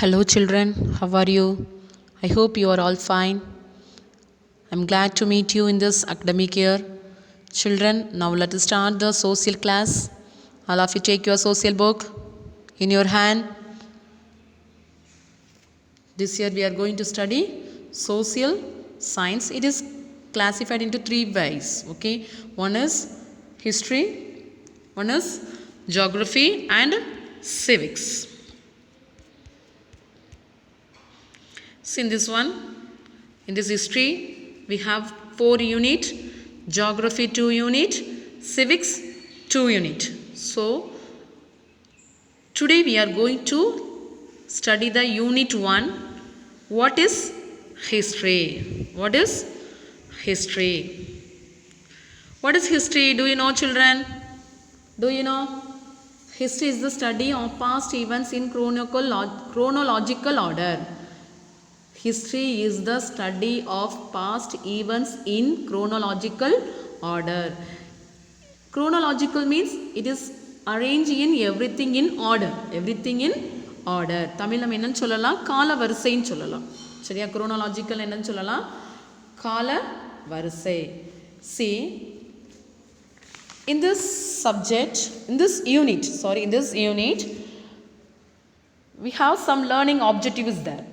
Hello, children. How are you? I hope you are all fine. I'm glad to meet you in this academic year. Children, now let us start the social class. All of you take your social book in your hand. This year we are going to study social science. It is classified into three ways. Okay, one is history, one is geography, and civics. So in this one, in this history, we have 4 unit, geography 2 unit, civics 2 unit. So today we are going to study the unit 1. What is history? What is history? What is history? Do you know, children? Do you know? History is the study of past events in chronological order. History is the study of past events in chronological order. Chronological means it is arranged in everything in order. Everything in order. தமிழ்ல நம்ம என்னன்னு சொல்லலாம்? கால வரிசைன்னு சொல்லலாம். சரியா? chronological என்னன்னு சொல்லலாம்? கால வரிசை. See, in this subject, in this unit, we have some learning objectives there.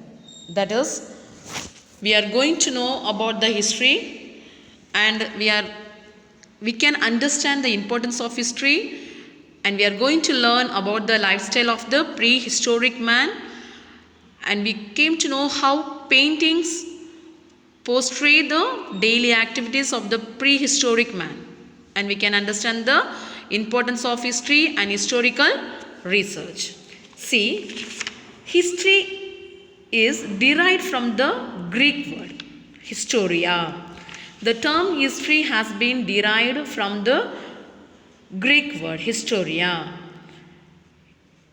That is, we are going to know about the history, and we can understand the importance of history, and we are going to learn about the lifestyle of the prehistoric man, and we came to know how paintings portray the daily activities of the prehistoric man, and we can understand the importance of history and historical research. See, history is derived from the Greek word historia. The term history has been derived from the Greek word historia,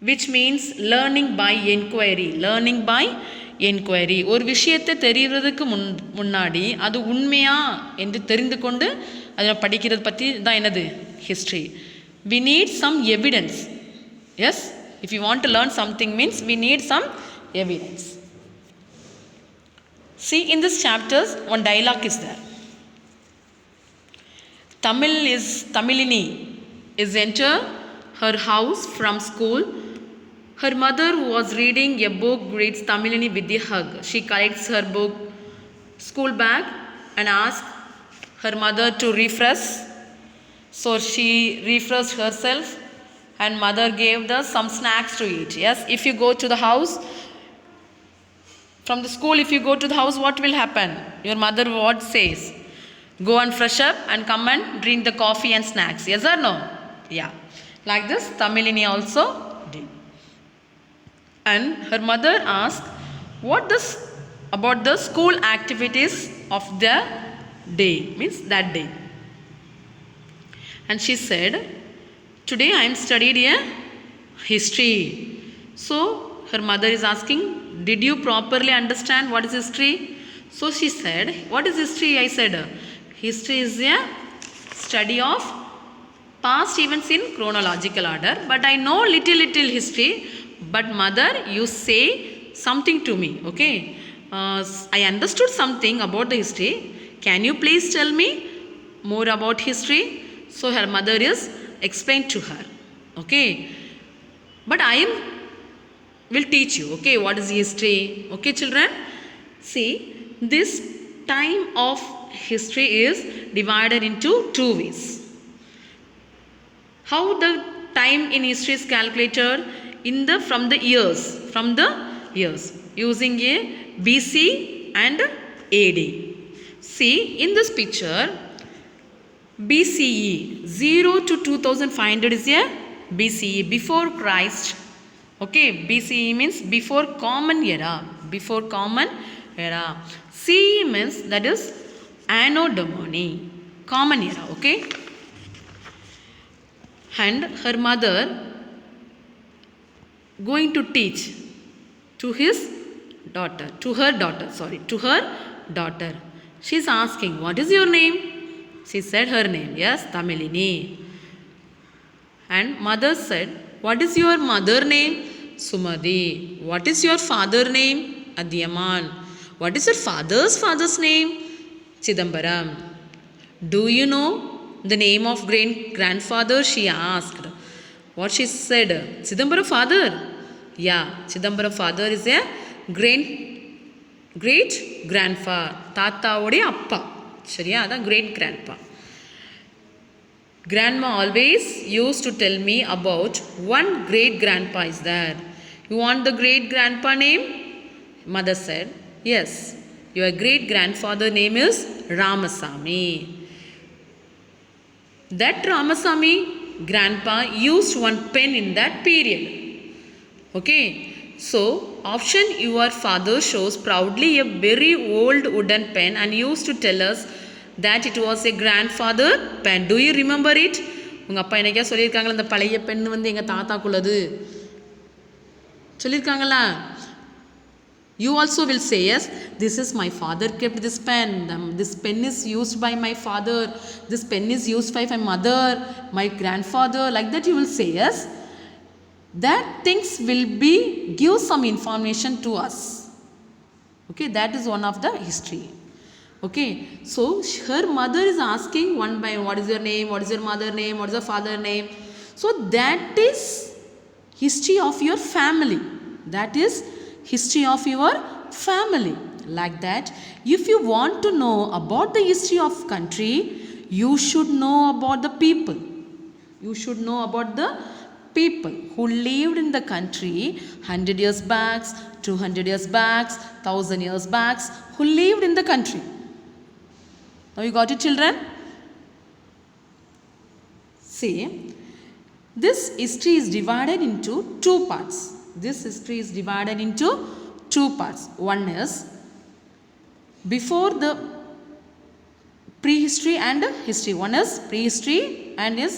which means learning by inquiry. Learning by inquiry. ஒரு விஷயத்தை தெரிகிறதுக்கு முன்னாடி அது உண்மையா என்று தெரிந்து கொண்டு அதை படிக்கிறது பற்றி தான் என்னது history. We need some evidence. Yes, if you want to learn something means we need some evidence. See, in this chapters, one dialogue is there. Tamilini is enter her house from school. Her mother, who was reading a book, greets Tamilini with a hug. She collects her book, school bag, and asks her mother to refresh. So she refreshed herself, and mother gave some snacks to eat. Yes, if you go to the house, from the school, if you go to the house, what will happen? Your mother what says? Go and fresh up and come and drink the coffee and snacks. Yes or no? Yeah. Like this, Tamilini also did. And her mother asked, what is about the school activities of the day? Means that day. And she said, today I am studied a history. So her mother is asking, did you properly understand what is history? So she said, what is history? I said, history is a study of past events in chronological order, but I know little history. But mother, you say something to me, okay? I understood something about the history. Can you please tell me more about history? So her mother is explained to her, okay? But I will teach you, okay, what is history. Okay, children? See, this time of history is divided into 2 ways. How the time in history is calculated? From the years using a BC and AD. See, in this picture, BCE 0 to 2500 is a BCE, before Christ. Okay, BCE means before common era. Before common era. CE means that is Anno Domini, common era. Okay. And her mother going to teach to her daughter. She is asking, what is your name? She said her name. Yes, Tamilini. And mother said, what is your mother name? Sumadi. What is your father name? Adhiyaman. What is your father's name? Chidambaram. Do you know the name of great grandfather? She asked. What she said? Chidambaram father. Yeah, Chidambaram father is a great grandpa. Tata ode appa. Shariya, the great grandpa. Grandma always used to tell me about one great grandpa is there. You want the great grandpa name? Mother said, yes. Your great grandfather name is Ramasamy. That Ramasamy grandpa used one pen in that period. Okay. So, option your father shows proudly a very old wooden pen and used to tell us that it was a grandfather pen. Do you remember it? உங்கள் அப்பா என்னைக்கா சொல்லியிருக்காங்களா இந்த பழைய பெண் வந்து எங்கள் தாத்தாக்குள்ளது சொல்லியிருக்காங்களா? You also will say, yes, this is my father kept this pen. This pen is used by my father. This pen is used by my mother, my grandfather. Like that you will say, yes. That things will be give some information to us. Okay, that is one of the history. Okay, so her mother is asking one by one, what is your name, what is your mother name, what is your father name. So that is history of your family. That is history of your family. Like that, if you want to know about the history of country, you should know about the people. You should know about the people who lived in the country 100 years back, 200 years back, 1000 years back, who lived in the country. Now you got it, children? See, this history is divided into two parts. This history is divided into two parts. One is before the prehistory and history. One is prehistory and is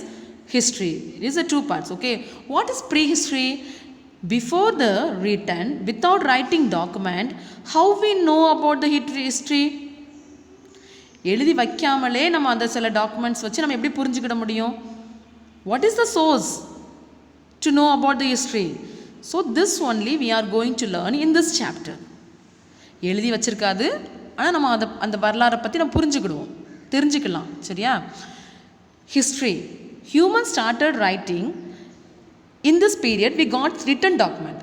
history. It is a two parts. Okay, what is prehistory? Before the written, without writing document, how we know about the history? எழுதி வைக்காமலே நம்ம அந்த சில documents வச்சு நம்ம எப்படி புரிஞ்சுக்கிட முடியும்? What is the source to know about the history? So this only we are going to learn in this chapter. எழுதி வச்சிருக்காது, ஆனால் நம்ம அந்த வரலாறை பற்றி நம்ம புரிஞ்சுக்கிடுவோம், தெரிஞ்சுக்கலாம். சரியா? History. Humans started writing in this period. We got written document.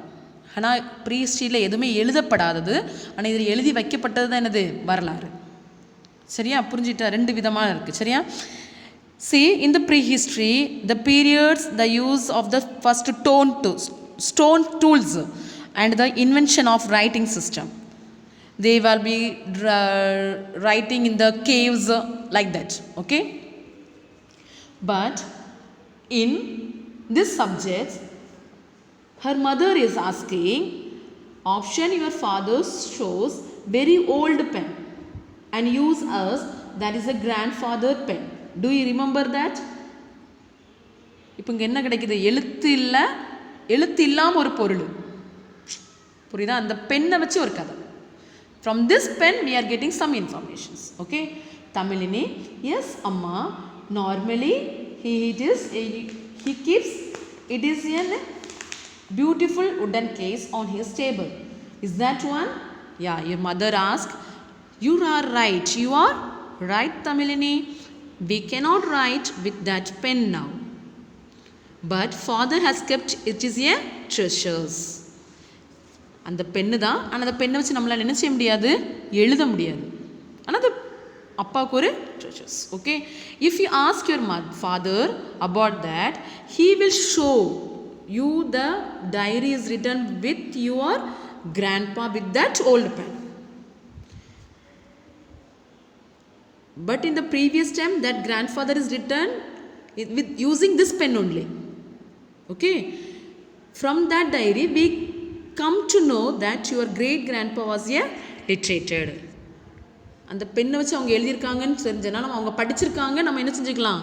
ஆனால் ப்ரீஹிஸ்ட்ரியில் எதுவுமே எழுதப்படாதது, ஆனால் இதில் எழுதி வைக்கப்பட்டது தான் என்னது? வரலாறு. சரியா? புரிஞ்சுட்டா? ரெண்டு விதமாக இருக்குது. சரியா? See, in the prehistory, the periods, the use of the first stone tools and the invention of writing system. They will be writing in the caves like that. Okay? But in this subject, her mother is asking, option your father shows very old pen and use us, that is a grandfather pen. Do you remember that? இப்போ இங்கே என்ன கிடைக்குது? எழுத்து இல்லாமல் ஒரு பொருள். புரியுதா? அந்த பெண்ணை வச்சு ஒரு கதை. From this pen we are getting some informations. Okay? Tamilini, yes, Amma, normally he keeps, it is a beautiful wooden case on his table. Is that one? Yeah, your mother asked. You are right. You are right, Tamilini. We cannot write with that pen now. But father has kept it is a treasures. அந்த பெண்ணு தான், ஆனால் அந்த பெண்ணை வச்சு நம்மளால் என்ன செய்ய முடியாது? எழுத முடியாது. ஆனால் அது அப்பாவுக்கு ஒரு treasures. Okay? If you ask your father about that, he will show you the diary is written with your grandpa with that old pen. But in the previous time, that grandfather is written with using this pen only. Okay? From that diary, we come to know that your great grandpa was a literated. அந்த பெண்ணை வச்சு அவங்க எழுதியிருக்காங்கன்னு தெரிஞ்சனா நம்ம அவங்க படிச்சிருக்காங்க, நம்ம என்ன செஞ்சுக்கலாம்?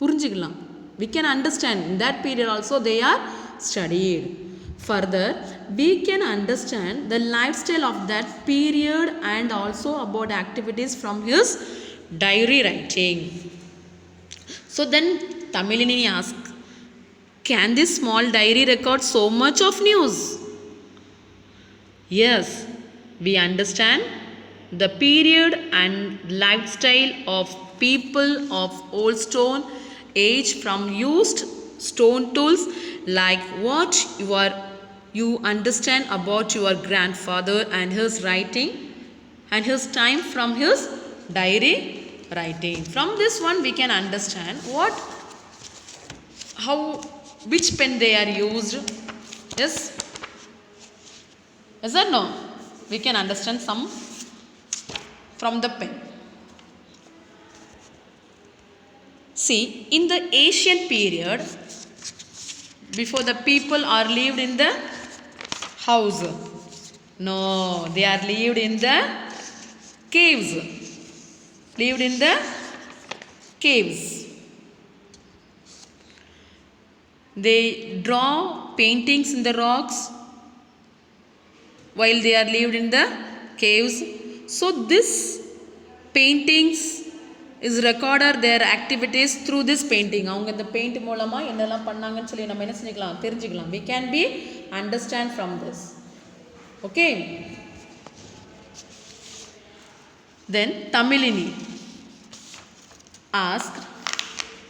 புரிஞ்சுக்கலாம். We can understand in that period also they are studied. Further, we can understand the lifestyle of that period and also about activities from his diary writing. So then Tamilini asked, Can this small diary record so much of news? Yes, we understand the period and lifestyle of people of old stone age from used stone tools like what you understand about your grandfather and his writing and his time from his diary writing. From this one we can understand how which pen they are used. Yes or no? We can understand some from the pen. See, in the ancient period, before the people are lived in the house. No, they are lived in the caves. Lived in the caves. They draw paintings in the rocks while they are lived in the caves. So this paintings is recorded their activities through this painting. அவங்க இந்த paint மூலமா என்னெல்லாம் பண்ணாங்கன்னு சொல்லி நம்ம என்ன செஞ்சுக்கலாம், தெரிஞ்சுக்கலாம். We can be understand from this. Okay. Then Tamilini asked,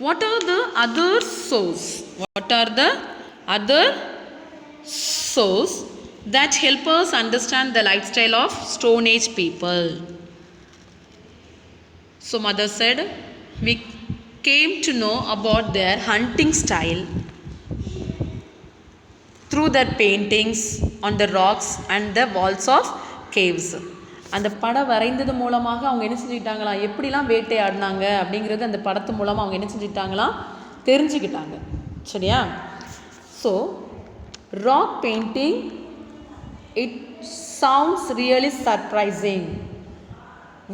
what are the other sources? What are the other sources that help us understand the lifestyle of Stone Age people? So mother said, we came to know about their hunting style through their paintings on the rocks and the walls of caves. அந்த படம் வரைந்தது மூலமாக அவங்க என்ன செஞ்சுக்கிட்டாங்களாம், எப்படிலாம் வேட்டையாடினாங்க அப்படிங்கிறது அந்த படத்து மூலமாக அவங்க என்ன செஞ்சுக்கிட்டாங்களாம், தெரிஞ்சுக்கிட்டாங்க. சரியா? So rock painting, it sounds really surprising.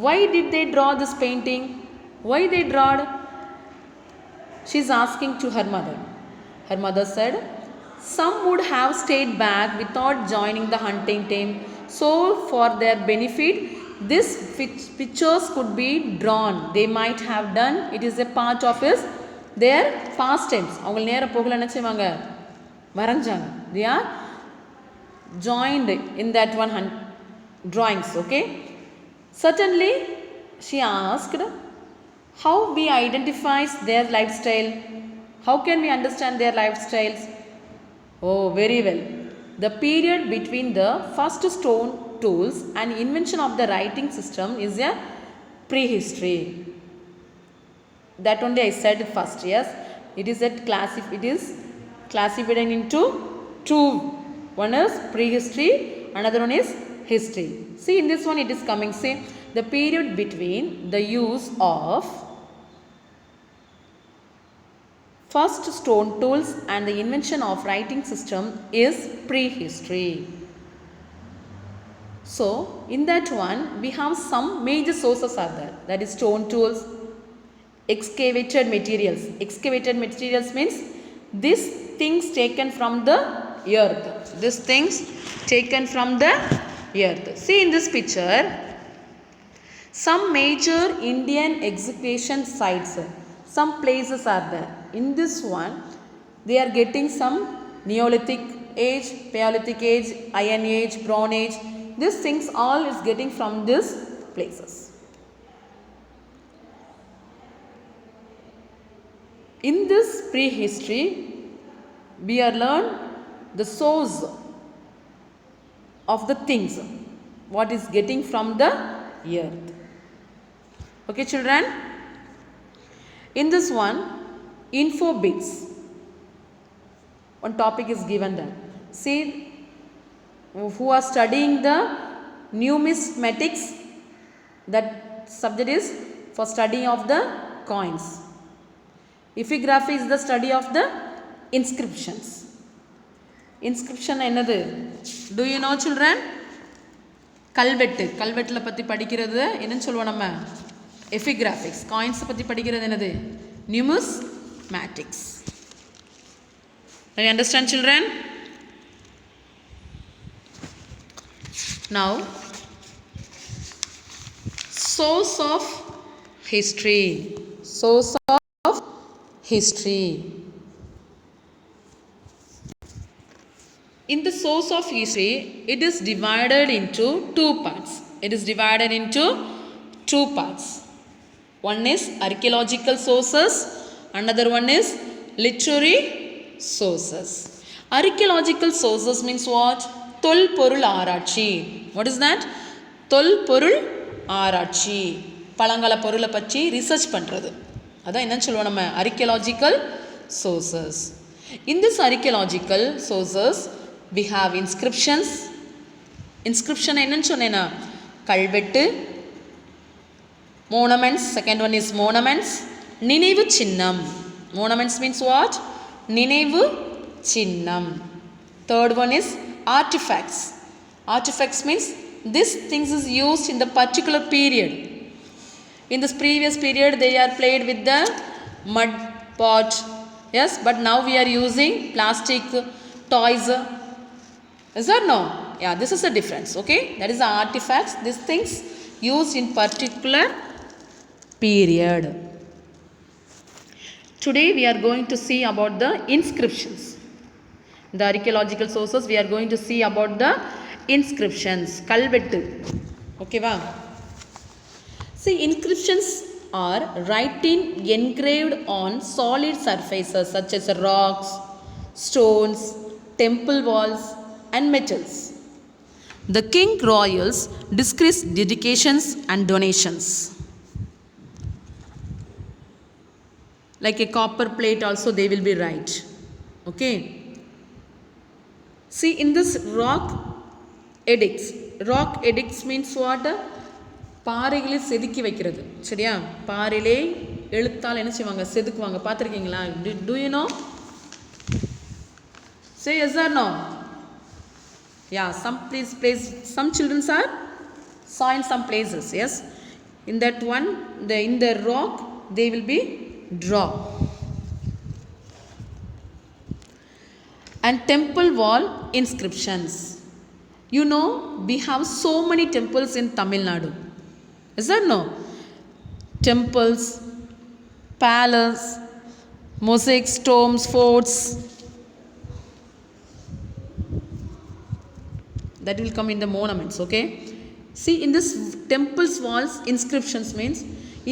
Why did they draw this painting? Why they drawed? She is asking to her mother. Her mother said, some would have stayed back without joining the hunting team. So for their benefit, these pictures could be drawn. They might have done. It is a part of their pastimes. அவங்க நேர போகல என்ன செய்வாங்க, வரைஞ்சாங்க. They are joined in that one drawings. Okay. Certainly, she asked, how we identify their lifestyle? How can we understand their lifestyles? Oh, very well. The period between the first stone tools and invention of the writing system is a prehistory. That only I said first. Yes, it is classified into two. One is prehistory, another one is history. See, in this one it is coming, say, the period between the use of first stone tools and the invention of writing system is prehistory. So in that one we have some major sources are there, that is stone tools, excavated materials. Excavated materials means these things taken from the earth. These things taken from the earth. See in this picture, some major Indian excavation sites, some places are there. In this one, they are getting some Neolithic age, Paleolithic age, Iron age, Bronze age. These things all is getting from these places. In this prehistory, we are learned the source of the things, what is getting from the earth. Okay, children. In this one, info bits, one topic is given there. See, who are studying the numismatics, that subject is for study of the coins. Epigraphy is the study of the inscriptions. Inscription என்னது? Do you know, children? கல்வெட்டு. கல்வெட்டுல பத்தி படிக்கிறது என்னன்னு சொல்லுவோம் நம்ம? Epigraphics. Coins பத்தி படிக்கிறது என்னது? Numismatics. Do you understand, children? Now, source of history. Source of history. source of history, it is divided into two parts. It is divided into two parts. One is archaeological sources, another one is literary sources. Archaeological sources means what? தொல்பொருள் ஆராய்ச்சி. What is that? தொல்பொருள் ஆராய்ச்சி. பழங்கால பொருளை பற்றி research பண்ணுறது. அதான் என்னன்னு சொல்லுவோம் நம்ம archaeological sources. In this archaeological sources, we have inscriptions. Inscription என்னன்னு சொன்னேன்னா கல்வெட்டு, monuments, second one is monuments, நினைவு சின்னம். Monuments means what? நினைவு சின்னம். Third one is artifacts. Artifacts means this things is used in the particular period. In this previous period they are played with the mud pot, yes, but now we are using plastic toys. Is that no? Yeah, this is a difference. Okay, that is the artifacts. These things used in particular period. Today we are going to see about the inscriptions. The archaeological sources, we are going to see about the inscriptions. Kalvettu. Okay va? See, inscriptions are writing engraved on solid surfaces such as rocks, stones, temple walls and metals. The king royals discuss dedications and donations. Like a copper plate also they will be write. Okay. See, in this rock edicts means what? பாறைகளை செதுக்கி வைக்கிறது. சரியா? பாறையிலே எழுத்தால் என்ன செய்வாங்க? செதுக்குவாங்க. பார்த்துருக்கீங்களா? Do you know? Say yes or no? Yeah, some children are saw in some places. Yes, in that one, in the rock they will be draw. And temple wall inscriptions. You know, we have so many temples in Tamil Nadu. Is that no? Temples, palace, mosaics, tombs, forts. That will come in the monuments. Okay. See, in this temple's walls inscriptions means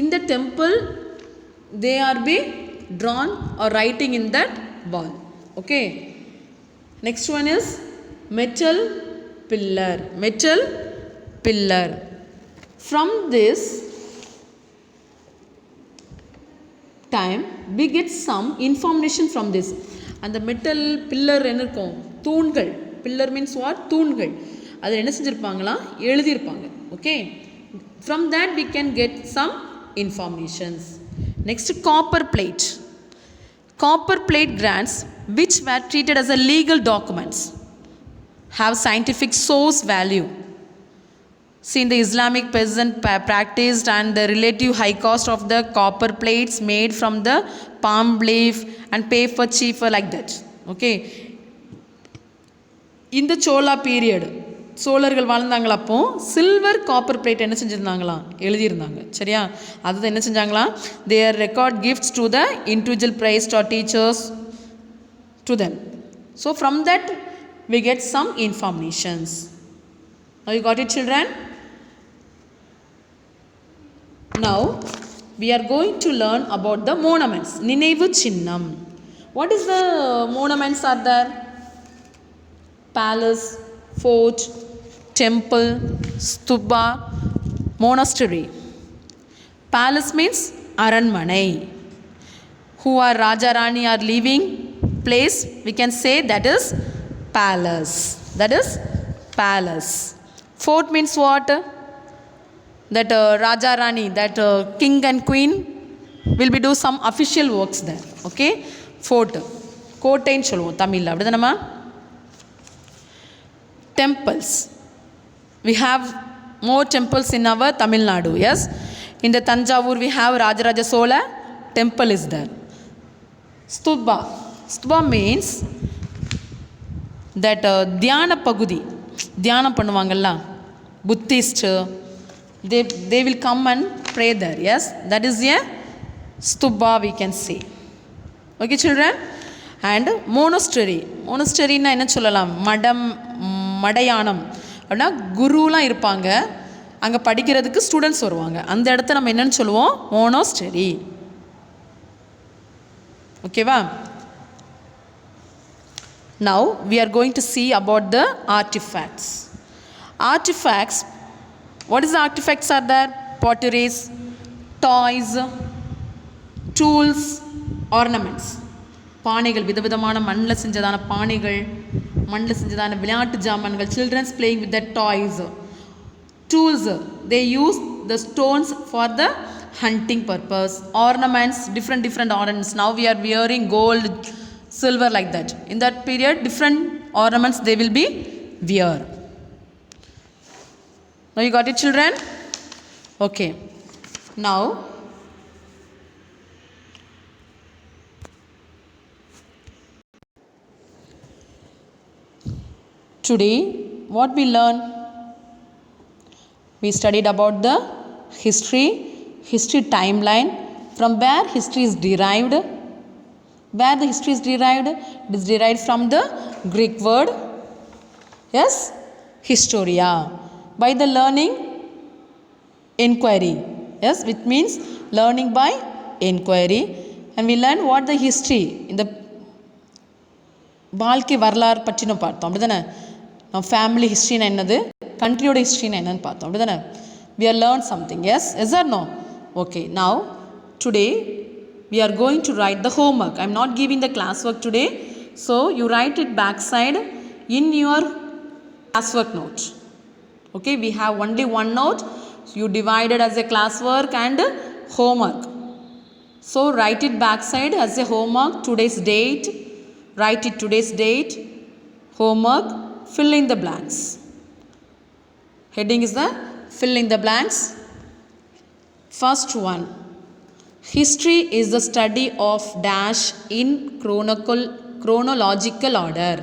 in the temple they are be drawn or writing in that wall. Okay. Next one is metal pillar. Metal pillar. From this time we get some information from this. And the metal pillar என்ன இருக்கும்? தூண்கள். Pillar means what? தூண்கள். அது என்ன செஞ்சிருப்பாங்களா? எழுதியிருப்பாங்க. Okay. From that we can get some informations. Next, copper plate. Copper plate grants which were treated as a legal documents have scientific source value. See, in the Islamic peasant practiced and the relative high cost of the copper plates made from the palm leaf and pay for cheaper like that. Okay. In the Chola period, சோழர்கள் வாழ்ந்தாங்களா அப்போ silver copper plate என்ன செஞ்சுருந்தாங்களாம் எழுதியிருந்தாங்க. சரியா? அது என்ன செஞ்சாங்களாம்? Their record gifts to the individual priest or teachers to them. So from that we get some informations. Now you got it, children? Now we are going to learn about the monuments. நினைவு சின்னம். What is the monuments are there? Palace, fort, temple, stupa, monastery. Palace means aranmanai. Who are Raja Rani are living place, we can say that is palace. That is palace. Fort means what? That Raja Rani, that king and queen will be do some official works there. Okay? Fort. கோட்டைன்னு சொல்லுவோம் தமிழில், அப்படி தானம்மா? Temples. We have more temples in our Tamil Nadu. Yes. In the Tanjavur we have Rajaraja Sola temple is there. Stupa. Stupa means that Dhyana Pagudi. Dhyana பண்ணுவாங்கல்ல, Buddhist. They will come and pray there. Yes. That is a stupa we can say. Okay, children. And monastery. மோனஸ்டரின்னா என்ன சொல்லலாம், மடம், மடையானம் அப்படின்னா குருலாம் இருப்பாங்க, அங்கே படிக்கிறதுக்கு students வருவாங்க, அந்த இடத்த நம்ம என்னென்னு சொல்லுவோம், மோனோஸ்டரி. ஓகேவா? Now we are going to see about the artifacts. Artifacts, what is the artifacts are there? Potteries, toys, tools, ornaments. பானைகள், விதவிதமான மண்ணில் செஞ்சதான பானைகள், மண்ணில் செஞ்சதான விளையாட்டு ஜாமான்கள், children's playing with their toys. Tools, they use the stones for the hunting purpose. Ornaments, different ornaments. Now we are wearing gold, silver, like that. In that period, different ornaments they will be wear. Now you got it, children? Okay. Now today what we learn? We studied about the history timeline, from where history is derived. Where the history is derived? It is derived from the Greek word, yes, historia. By the learning inquiry, yes, which means learning by inquiry. And we learn what the history in the வாழ்க்கை வரலாறு பற்றி நம்ம பார்த்தோம், அப்படி தானே? நம்ம family ஹிஸ்ட்ரினா என்னது, கண்ட்ரியோட ஹிஸ்ட்ரினா என்னன்னு பார்த்தோம், அப்படி தானே? We are learned something, yes or no? Okay, now today we are going to write the homework. I am not giving the classwork today, so you write it backside in your classwork note. Okay, we have only one note, you divided as a classwork and homework. So write it backside as a homework, today's date, write it today's date, homework, fill in the blanks. Heading is the fill in the blanks. First one, history is the study of dash in chronological order.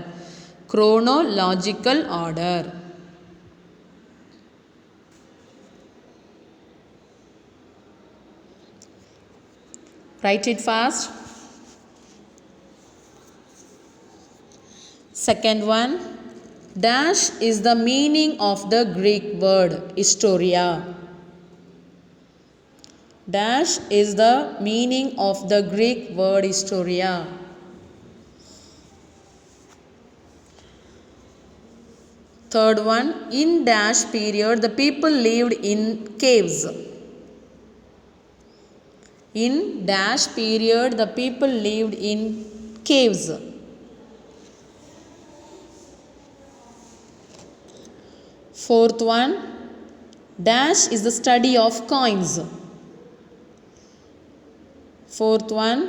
Chronological order. Write it fast. Second one, dash is the meaning of the Greek word historia. Dash is the meaning of the Greek word historia. Third one, in dash period the people lived in caves. In dash period the people lived in caves. Fourth one, dash is the study of coins. Fourth one,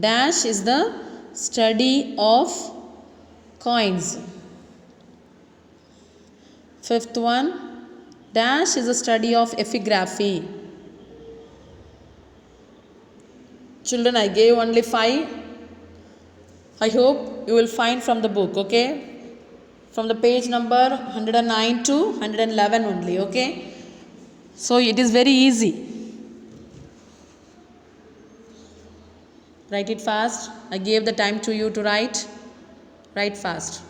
dash is the study of coins. Fifth one, dash is the study of epigraphy. Children, I gave only 5. I hope you will find from the book, okay? From the page number 109 to 111 only, okay? So it is very easy. Write it fast. I gave the time to you to write. Write fast.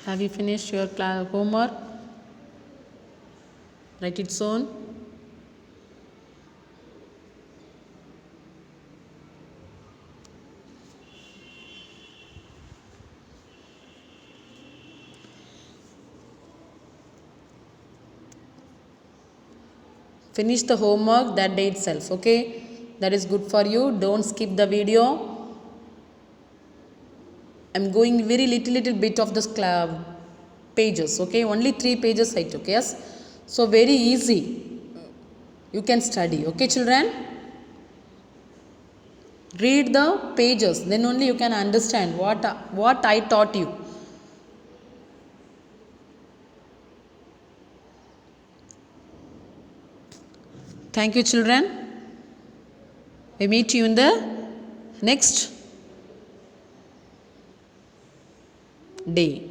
Have you finished your homework? Write it soon. Finish the homework that day itself, okay? That is good for you. Don't skip the video. I'm going very little bit of this pages, okay? Only 3 pages I took, yes? So very easy. You can study, okay children? Read the pages, then only you can understand what I taught you. Thank you children. We meet you in the next day.